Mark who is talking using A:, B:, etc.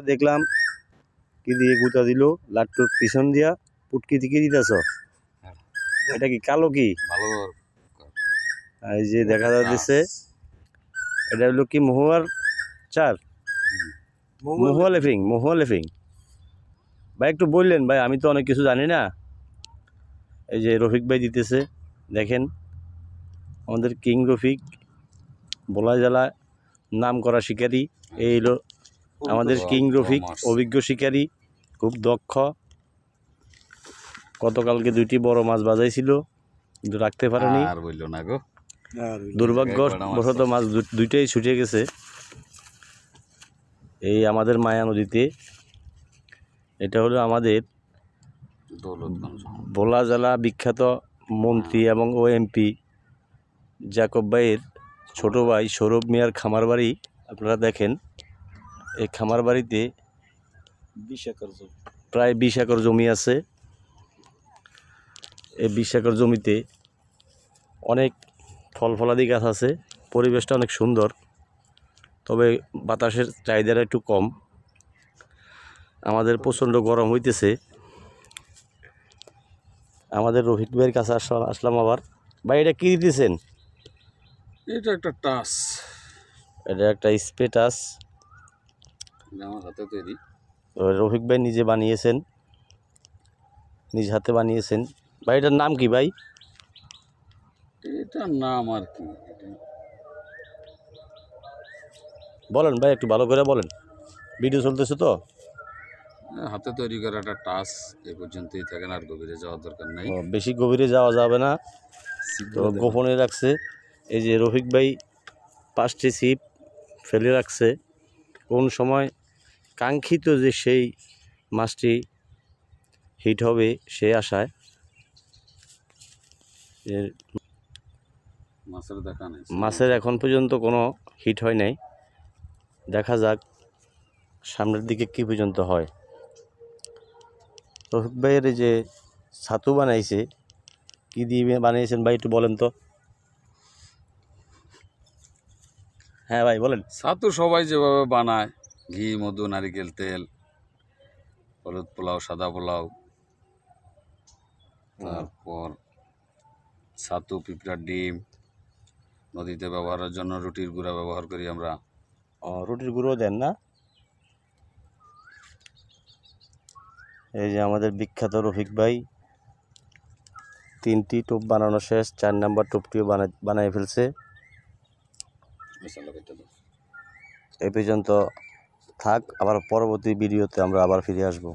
A: দেখলাম কি দিয়ে গুতা দিল লাট্টুর পিছন দিয়া পুটকি দিকে দিতেছ। এটা কি কালো কি
B: ভালো
A: এই যে দেখা যাচ্ছে এটা হলো কি মহুয়ার চার মহুয়া লেফিং ভাই একটু বললেন ভাই, আমি তো অনেক কিছু জানি না। এই যে রফিক ভাই দিতেছে, দেখেন আমাদের কিং রফিক বলা জেলা নাম করা শিকারী। এই হলো আমাদের কিং রফিক, অভিজ্ঞ শিকারী, খুব দক্ষ। গতকালকে 2টি বড় মাছ বাজাইছিল কিন্তু রাখতে পারেনি,
B: আর বললো না গো,
A: দুর্ভাগ্যবশত মাছ দুইটাই ছুটে গেছে এই আমাদের মায়া নদীতে। এটা হলো আমাদের ভোলা জেলা বিখ্যাত মন্ত্রী এবং এমপি জাকব ভাইয়ের ছোট ভাই সৌরভ মিয়ার খামার বাড়ি। আপনারা দেখেন এই খামার বাড়িতে প্রায় 20 একর জমি আছে। এই 20 একর জমিতে অনেক ফল ফলাদি গাছ আছে, পরিবেশটা অনেক সুন্দর, তবে বাতাসের চাহিদাটা একটু কম। আমাদের প্রচণ্ড গরম হইতেছে। আমাদের রফিক ভাইয়ের কাছে আসলাম আবার। ভাই এটা কী দিতেছেন?
B: এটা একটা টাস,
A: এটা একটা স্প্রে টাচ,
B: আমার হাতে তৈরি।
A: রফিক ভাই নিজে বানিয়েছেন, নিজ হাতে বানিয়েছেন। ভাই এটার নাম কি ভাই?
B: এটার নাম আর কি
A: বলেন ভাই, একটু ভালো করে বলেন, ভিডিও চলতেছে তো।
B: হাতে তৈরি করা একটা টাস, এ পর্যন্তই থাকেন, আর গভীরে যাওয়ার দরকার নাই।
A: বেশি গভীরে যাওয়া যাবে না, তো গোপনে রাখছে। এই যে রফিক ভাই 5টি ছিপ ফেলে রাখছে, কোন সময় কাঙ্ক্ষিত যে সেই মাছটি হিট হবে সে আশায়। মাছের এখন পর্যন্ত কোনো হিট হয় নাই, দেখা যাক সামনের দিকে কি পর্যন্ত হয়। রফিক ভাইয়ের এই যে ছাতু বানাইছে, কি দিয়ে বানিয়েছেন ভাই একটু বলেন তো। হ্যাঁ ভাই বলেন।
B: ছাতু সবাই যেভাবে বানায়, ঘি, মধু, নারিকেল তেল, হলুদ পোলাও, সাদা পোলাও, তারপর ছাতু, পিঁপড়ার ডিম, নদীতে ব্যবহারের জন্য রুটির গুঁড়া ব্যবহার করি আমরা।
A: রুটির গুঁড়ো দেন না? এই যে আমাদের বিখ্যাত রফিক ভাই 3টি টোপ বানানো শেষ, 4 নাম্বার টোপটিও বানিয়ে ফেলছে। এই পর্যন্ত থাক, আবার পরবর্তী ভিডিওতে আমরা আবার ফিরে আসবো।